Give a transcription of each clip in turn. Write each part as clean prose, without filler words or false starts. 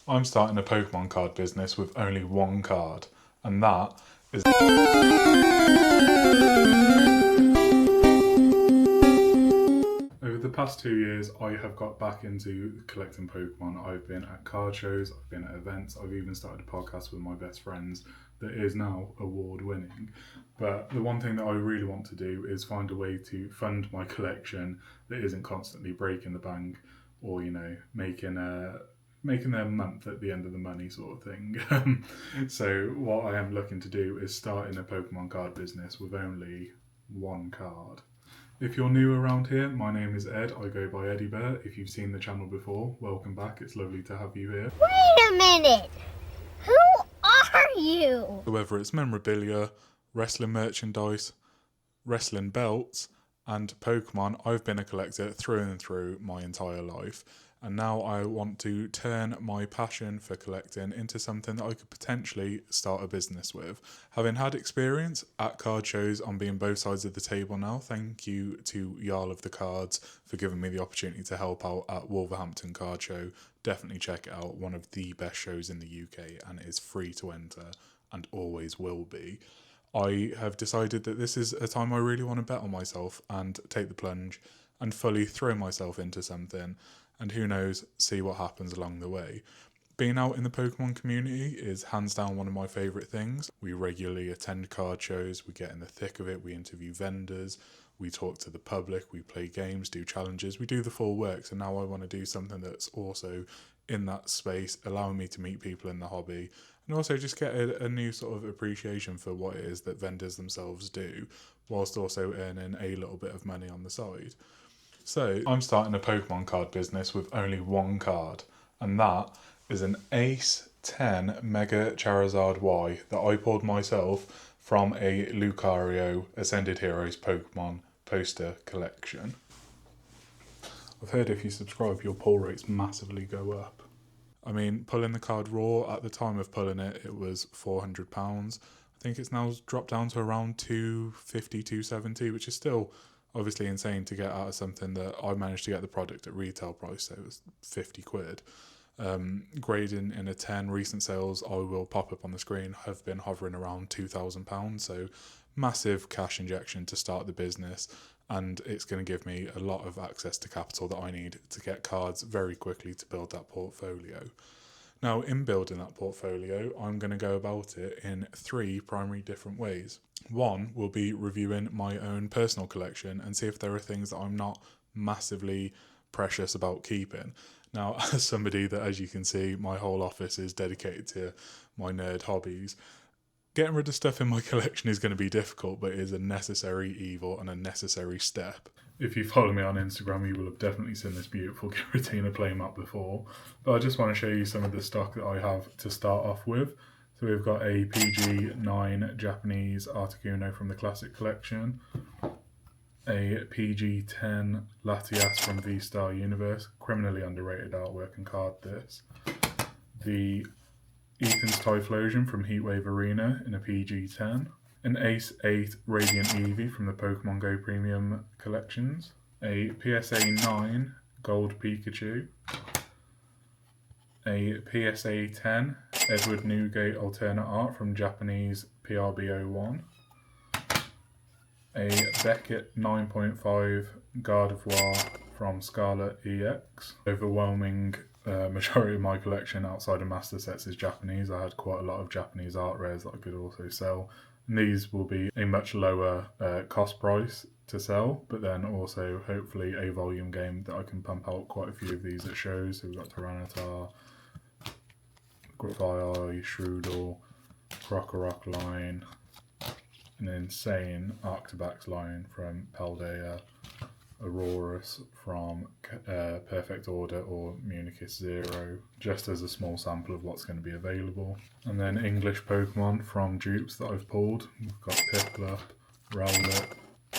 I'm starting a Pokemon card business with only one card, and that is... Over the past 2 years, I have got back into collecting Pokemon. I've been at card shows, I've been at events, I've even started a podcast with my best friends that is now award winning. But the one thing that I really want to do is find a way to fund my collection that isn't constantly breaking the bank or, making their month at the end of the money sort of thing. So what I am looking to do is start in a Pokemon card business with only one card. If you're new around here, my name is Ed. I go by Eddie Bear. If you've seen the channel before, welcome back. It's lovely to have you here. Wait a minute! Who are you? Whether it's memorabilia, wrestling merchandise, wrestling belts, and Pokemon, I've been a collector through and through my entire life. And now I want to turn my passion for collecting into something that I could potentially start a business with. Having had experience at card shows on being both sides of the table now, thank you to Jarl of the Cards for giving me the opportunity to help out at Wolverhampton Card Show. Definitely check it out, one of the best shows in the UK, and it is free to enter and always will be. I have decided that this is a time I really want to bet on myself and take the plunge and fully throw myself into something. And who knows, see what happens along the way. Being out in the Pokemon community is hands down one of my favourite things. We regularly attend card shows, we get in the thick of it, we interview vendors, we talk to the public, we play games, do challenges, we do the full works. And now I want to do something that's also in that space, allowing me to meet people in the hobby and also just get a new sort of appreciation for what it is that vendors themselves do, whilst also earning a little bit of money on the side. So I'm starting a Pokemon card business with only one card, and that is an Ace 10 Mega Charizard Y that I pulled myself from a Lucario Ascended Heroes Pokemon poster collection. I've heard if you subscribe, your pull rates massively go up. I mean, pulling the card raw, at the time of pulling it, it was £400. I think it's now dropped down to around £250, £270, which is still obviously insane to get out of something that I managed to get the product at retail price, so it was 50 quid. Grading in a 10, recent sales, I will pop up on the screen, have been hovering around £2,000, so massive cash injection to start the business, and it's going to give me a lot of access to capital that I need to get cards very quickly to build that portfolio. Now, in building that portfolio, I'm going to go about it in 3 primary different ways. One will be reviewing my own personal collection and see if there are things that I'm not massively precious about keeping. Now, as somebody that, as you can see, my whole office is dedicated to my nerd hobbies, getting rid of stuff in my collection is going to be difficult, but it is a necessary evil and a necessary step. If you follow me on Instagram, you will have definitely seen this beautiful Giratina playmat before. But I just want to show you some of the stock that I have to start off with. So we've got a PG9 Japanese Articuno from the Classic Collection, a PG10 Latias from V-Star Universe, criminally underrated artwork and card this, the Ethan's Typhlosion from Heatwave Arena in a PG10, an Ace 8 Radiant Eevee from the Pokemon Go Premium Collections, a PSA 9 Gold Pikachu, a PSA 10 Edward Newgate Alternate Art from Japanese PRB01, a Beckett 9.5 Gardevoir from Scarlet EX. Overwhelming majority of my collection outside of master sets is Japanese. I had quite a lot of Japanese art rares that I could also sell. And these will be a much lower cost price to sell, but then also hopefully a volume game that I can pump out quite a few of these at shows. So we've got Tyranitar, Grafaiai, Shroodle, Krokorok line, an insane Arctobax line from Paldea, Aurorus from Perfect Order or Municus Zero, just as a small sample of what's going to be available. And then English Pokemon from dupes that I've pulled. We've got Piplup, Rowlet,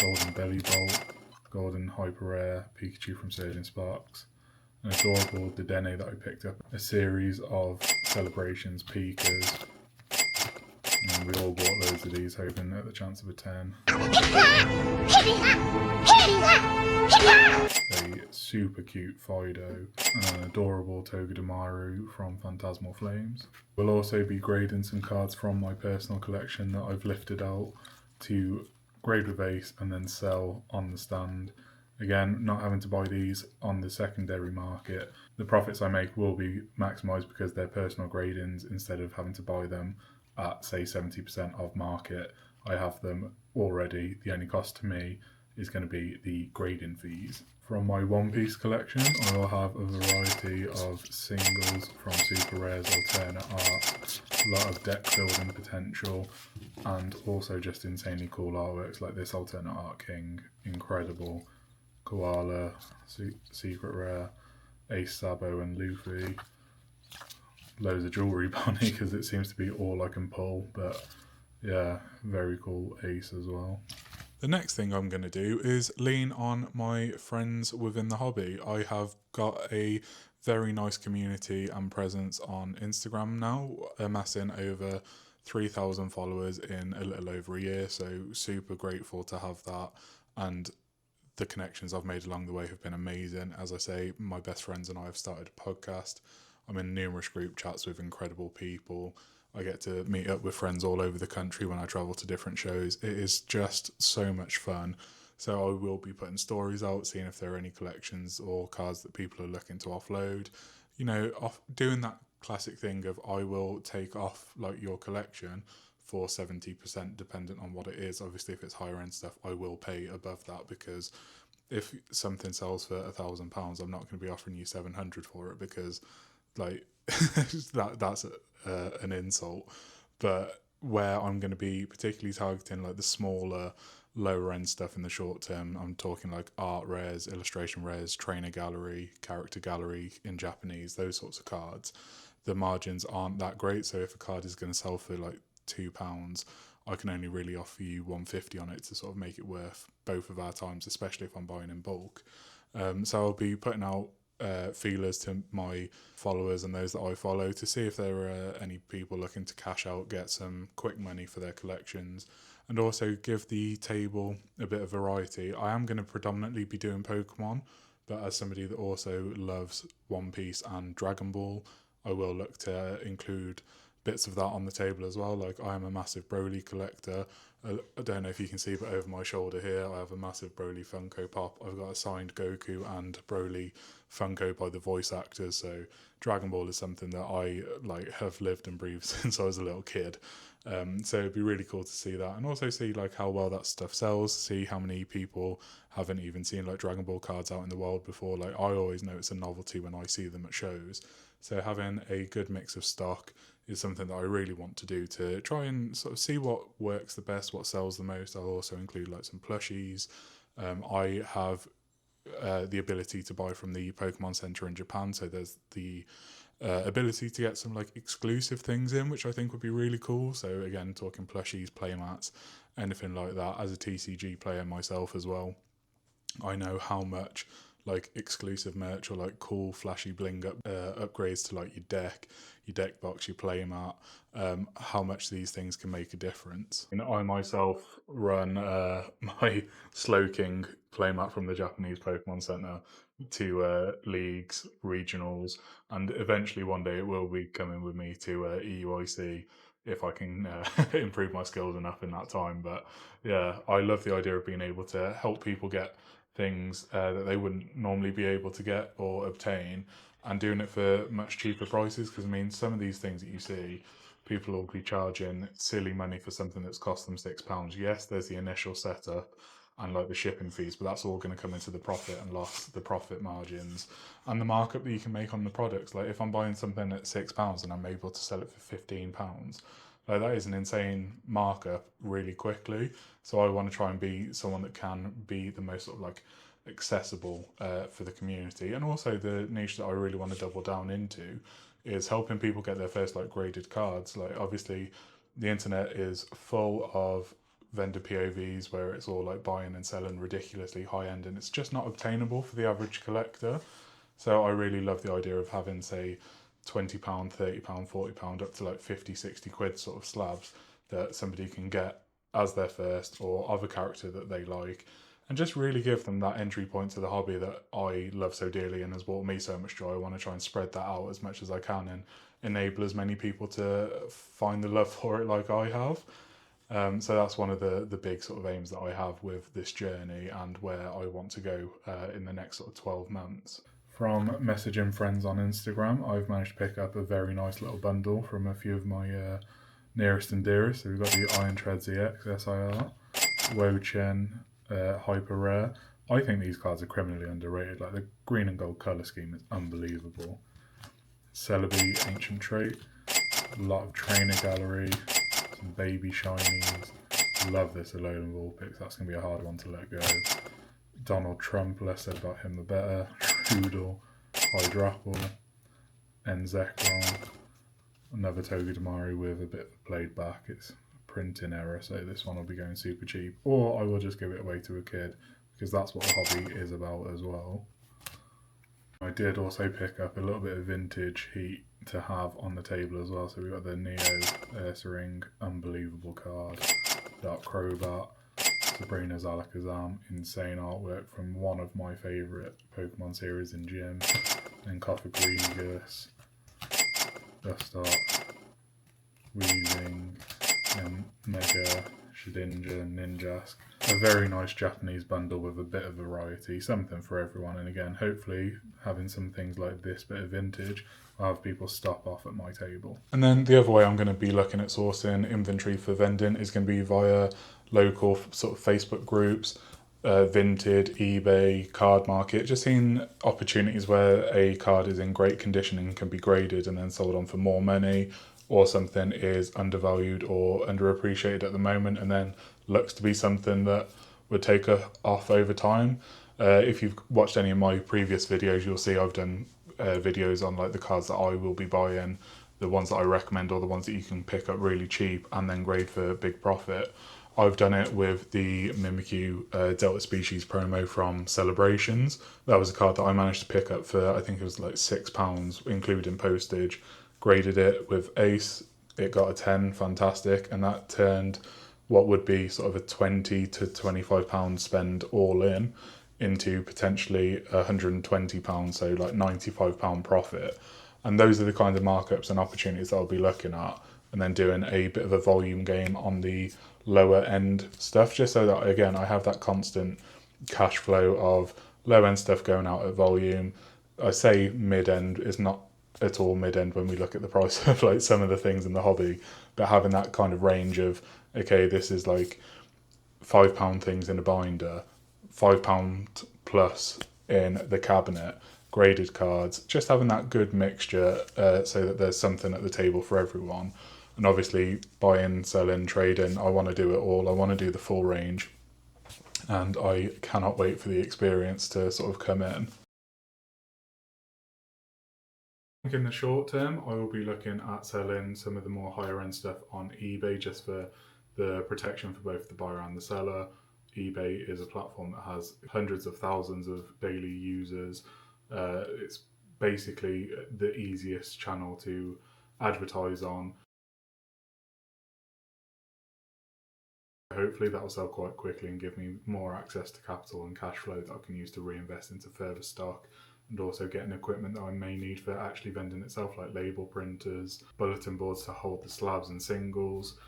Golden Bellybolt, Golden Hyper Rare, Pikachu from Surging Sparks, an adorable Dedenne that I picked up, a series of Celebrations Pikas, And we all bought loads of these, hoping at the chance of a 10. A super cute Fido and an adorable Togedemaru from Phantasmal Flames. We'll also be grading some cards from my personal collection that I've lifted out to grade with Ace and then sell on the stand. Again, not having to buy these on the secondary market. The profits I make will be maximised because they're personal gradings instead of having to buy them at, say, 70% of market. I have them already. The only cost to me is going to be the grading fees. From my One Piece collection, I will have a variety of singles from super rares, alternate art, a lot of deck building potential, and also just insanely cool artworks like this alternate art king, incredible, koala, secret rare, Ace Sabo and Luffy, loads of jewellery bunny because it seems to be all I can pull, but yeah, very cool Ace as well. The next thing I'm going to do is lean on my friends within the hobby. I have got a very nice community and presence on Instagram now, amassing over 3,000 followers in a little over a year, so super grateful to have that, and the connections I've made along the way have been amazing. As I say, my best friends and I have started a podcast. I'm in numerous group chats with incredible people. I get to meet up with friends all over the country when I travel to different shows. It is just so much fun. So I will be putting stories out, seeing if there are any collections or cards that people are looking to offload. You know, doing that classic thing of I will take off like your collection for 70% dependent on what it is. Obviously, if it's higher end stuff, I will pay above that because if something sells for £1,000, I'm not going to be offering you 700 for it because like that's an insult. But where I'm going to be particularly targeting like the smaller, lower end stuff in the short term, I'm talking like art rares, illustration rares, trainer gallery, character gallery in Japanese, those sorts of cards. The margins aren't that great, so if a card is going to sell for like £2, I can only really offer you 150 on it to sort of make it worth both of our times, especially if I'm buying in bulk. So I'll be putting out feelers to my followers and those that I follow to see if there are any people looking to cash out, get some quick money for their collections, and also give the table a bit of variety. I am going to predominantly be doing Pokemon, but as somebody that also loves One Piece and Dragon Ball, I will look to include bits of that on the table as well. Like, I am a massive Broly collector. I don't know if you can see, but over my shoulder here I have a massive Broly Funko Pop. I've got a signed Goku and Broly Funko by the voice actors, so Dragon Ball is something that I like have lived and breathed since I was a little kid. So it'd be really cool to see that, and also see like how well that stuff sells, see how many people haven't even seen like Dragon Ball cards out in the world before. Like, I always know it's a novelty when I see them at shows, so having a good mix of stock is something that I really want to do to try and sort of see what works the best, what sells the most. I'll also include like some plushies. I have the ability to buy from the Pokemon Center in Japan, so there's the ability to get some like exclusive things in, which I think would be really cool. So again, talking plushies, playmats, anything like that. As a TCG player myself as well, I know how much like exclusive merch or like cool flashy bling upgrades to like your deck box, your playmat, how much these things can make a difference. And I myself run my Slowking playmat from the Japanese Pokemon Center to leagues, regionals, and eventually one day it will be coming with me to EUIC if I can improve my skills enough in that time. But yeah, I love the idea of being able to help people get things that they wouldn't normally be able to get or obtain, and doing it for much cheaper prices, because I mean, some of these things that you see, people will be charging silly money for something that's cost them £6. Yes, there's the initial setup and like the shipping fees, but that's all going to come into the profit and loss, the profit margins, and the markup that you can make on the products. Like, if I'm buying something at £6 and I'm able to sell it for £15, like, that is an insane markup really quickly. So I want to try and be someone that can be the most sort of like accessible for the community. And also the niche that I really want to double down into is helping people get their first like graded cards. Like, obviously the internet is full of vendor POVs where it's all like buying and selling ridiculously high end, and it's just not obtainable for the average collector. So I really love the idea of having, say, £20, £30, £40, up to like 50, 60 quid sort of slabs that somebody can get as their first, or of a character that they like, and just really give them that entry point to the hobby that I love so dearly and has brought me so much joy. I want to try and spread that out as much as I can and enable as many people to find the love for it like I have. So that's one of the big sort of aims that I have with this journey and where I want to go in the next sort of 12 months. From messaging friends on Instagram, I've managed to pick up a very nice little bundle from a few of my nearest and dearest. So we've got the Iron Treads EX SIR, Wochen Hyper Rare. I think these cards are criminally underrated. Like, the green and gold colour scheme is unbelievable. Celebi Ancient Trait, a lot of Trainer Gallery, some baby shinies. Love this Alolan Vulpix, that's going to be a hard one to let go. Donald Trump, less said about him the better. Strudel, Hydrapple, Enzekron, another Togedemaru with a bit of played back. It's a printing error, so this one will be going super cheap. Or I will just give it away to a kid, because that's what the hobby is about as well. I did also pick up a little bit of vintage heat to have on the table as well. So we've got the Neo Ursaring, unbelievable card. Dark Crobat, Sabrina's Alakazam, insane artwork from one of my favourite Pokemon series in Gym. And Cofagrigus, Dustark, Weezing, and Mega Shedinja, Ninjask. A very nice Japanese bundle with a bit of variety, something for everyone. And again, hopefully having some things like this bit of vintage will have people stop off at my table. And then the other way I'm going to be looking at sourcing inventory for vending is going to be via local sort of Facebook groups, Vinted, eBay, Card Market. Just seeing opportunities where a card is in great condition and can be graded and then sold on for more money, or something is undervalued or underappreciated at the moment and then looks to be something that would take off over time. If you've watched any of my previous videos, you'll see I've done videos on like the cards that I will be buying, the ones that I recommend, or the ones that you can pick up really cheap and then grade for big profit. I've done it with the Mimikyu Delta Species promo from Celebrations. That was a card that I managed to pick up for, I think it was like £6, including postage. Graded it with Ace, it got a 10, fantastic, and that turned what would be sort of a £20 to £25 spend all in into potentially £120, so like £95 profit. And those are the kind of markups and opportunities that I'll be looking at, and then doing a bit of a volume game on the lower end stuff, just so that again I have that constant cash flow of low end stuff going out at volume. I say mid end is not at all mid end when we look at the price of like some of the things in the hobby, but having that kind of range of, okay, this is like £5 things in a binder, £5 plus in the cabinet, graded cards, just having that good mixture so that there's something at the table for everyone. And obviously buying, selling, trading, I want to do it all. I want to do the full range, and I cannot wait for the experience to sort of come in. In the short term, I will be looking at selling some of the more higher end stuff on eBay, just for the protection for both the buyer and the seller. eBay is a platform that has hundreds of thousands of daily users. It's basically the easiest channel to advertise on. Hopefully that will sell quite quickly and give me more access to capital and cash flow that I can use to reinvest into further stock, and also getting equipment that I may need for actually vending itself, like label printers, bulletin boards to hold the slabs and singles,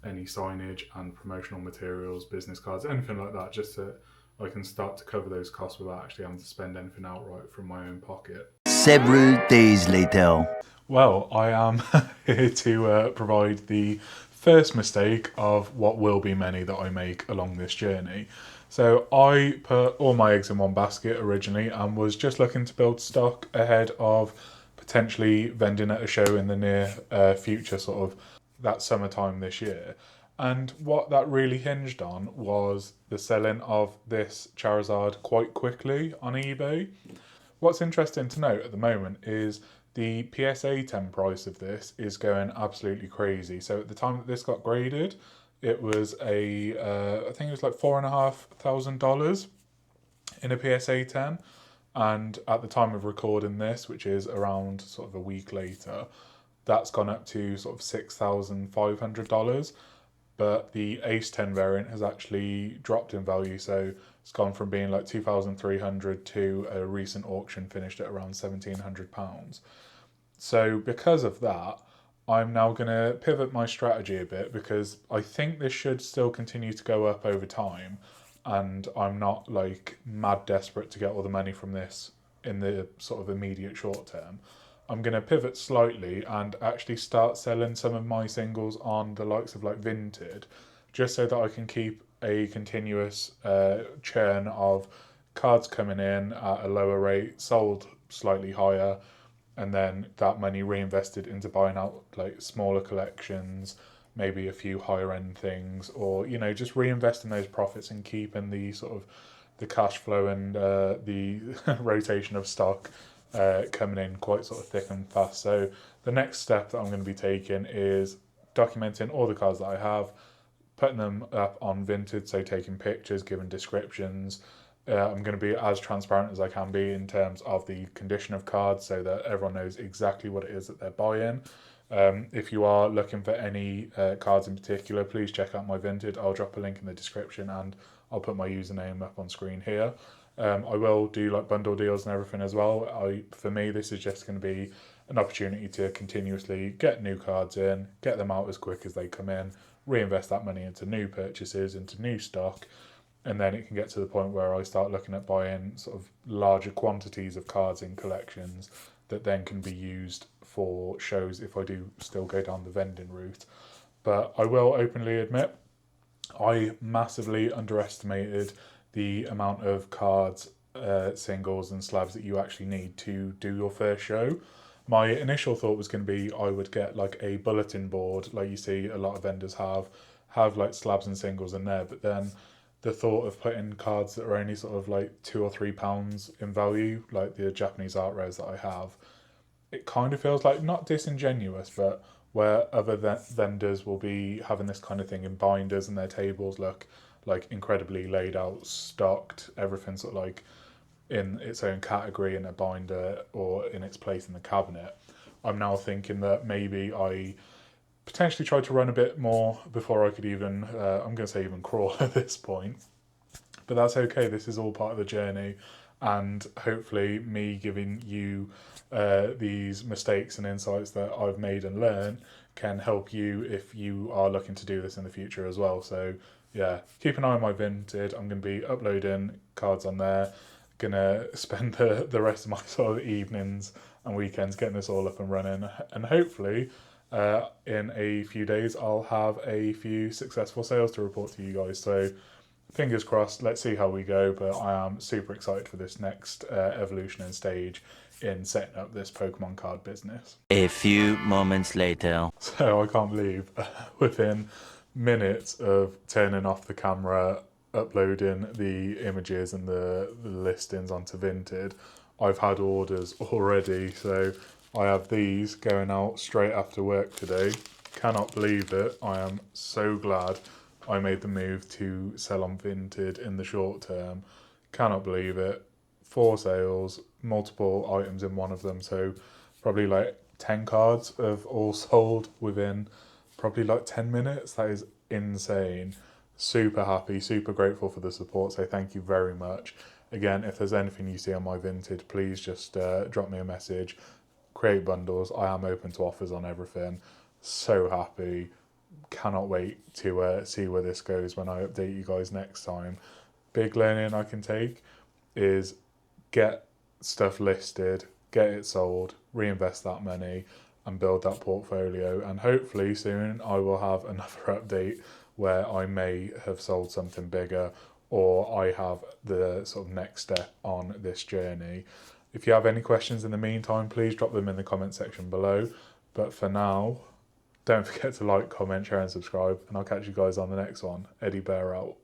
any signage and promotional materials, business cards, anything like that, just so I can start to cover those costs without actually having to spend anything outright from my own pocket. Several days later. Well, I am here to provide the first mistake of what will be many that I make along this journey. So I put all my eggs in one basket originally and was just looking to build stock ahead of potentially vending at a show in the near future, sort of that summertime this year. And what that really hinged on was the selling of this Charizard quite quickly on eBay. What's interesting to note at the moment is the PSA 10 price of this is going absolutely crazy. So at the time that this got graded, it was I think it was like $4,500 in a PSA 10. And at the time of recording this, which is around sort of a week later, that's gone up to sort of $6,500. But the Ace 10 variant has actually dropped in value, so it's gone from being like 2,300 to a recent auction finished at around £1,700. So because of that, I'm now going to pivot my strategy a bit, because I think this should still continue to go up over time, and I'm not like mad desperate to get all the money from this in the sort of immediate short term. I'm going to pivot slightly and actually start selling some of my singles on the likes of like Vinted, just so that I can keep a continuous churn of cards coming in at a lower rate, sold slightly higher, and then that money reinvested into buying out like smaller collections, maybe a few higher end things, or just reinvesting those profits and keeping the sort of the cash flow and the rotation of stock coming in quite sort of thick and fast. So the next step that I'm going to be taking is documenting all the cards that I have, putting them up on Vinted, so taking pictures, giving descriptions. I'm going to be as transparent as I can be in terms of the condition of cards, so that everyone knows exactly what it is that they're buying. If you are looking for any cards in particular, please check out my Vinted. I'll drop a link in the description, and I'll put my username up on screen here. I will do like bundle deals and everything as well. For me, this is just going to be an opportunity to continuously get new cards in, get them out as quick as they come in, reinvest that money into new purchases, into new stock, and then it can get to the point where I start looking at buying sort of larger quantities of cards in collections that then can be used for shows if I do still go down the vending route. But I will openly admit, I massively underestimated the amount of cards, singles and slabs that you actually need to do your first show. My initial thought was going to be I would get like a bulletin board, like you see a lot of vendors have like slabs and singles in there, but then the thought of putting cards that are only sort of like £2 or £3 in value, like the Japanese art rares that I have, it kind of feels like not disingenuous, but where other vendors will be having this kind of thing in binders and their tables look like incredibly laid out, stocked, everything sort of like in its own category in a binder or in its place in the cabinet. I'm now thinking that maybe I potentially tried to run a bit more before I could even, I'm going to say even crawl at this point. But that's okay, this is all part of the journey, and hopefully me giving you these mistakes and insights that I've made and learned can help you if you are looking to do this in the future as well. So yeah, keep an eye on my Vinted. I'm going to be uploading cards on there. Gonna spend the rest of my sort of evenings and weekends getting this all up and running, and hopefully in a few days I'll have a few successful sales to report to you guys. So fingers crossed, let's see how we go, but I am super excited for this next evolution and stage in setting up this Pokemon card business. A few moments later. So I can't believe within minutes of turning off the camera, uploading the images and the listings onto Vinted, I've had orders already. So I have these going out straight after work today. Cannot believe it. I am so glad I made the move to sell on Vinted in the short term. Cannot believe it. 4 sales, multiple items in one of them. So probably like 10 cards have all sold within probably like 10 minutes. That is insane. Super happy, super grateful for the support. So thank you very much. Again, if there's anything you see on my Vinted, please just drop me a message. Create bundles. I am open to offers on everything. So happy. Cannot wait to see where this goes when I update you guys next time. Big learning I can take is get stuff listed, get it sold, reinvest that money and build that portfolio, and hopefully soon I will have another update where I may have sold something bigger, or I have the sort of next step on this journey. If you have any questions in the meantime, please drop them in the comment section below. But for now, don't forget to like, comment, share and subscribe, and I'll catch you guys on the next one. Eddie Bear out.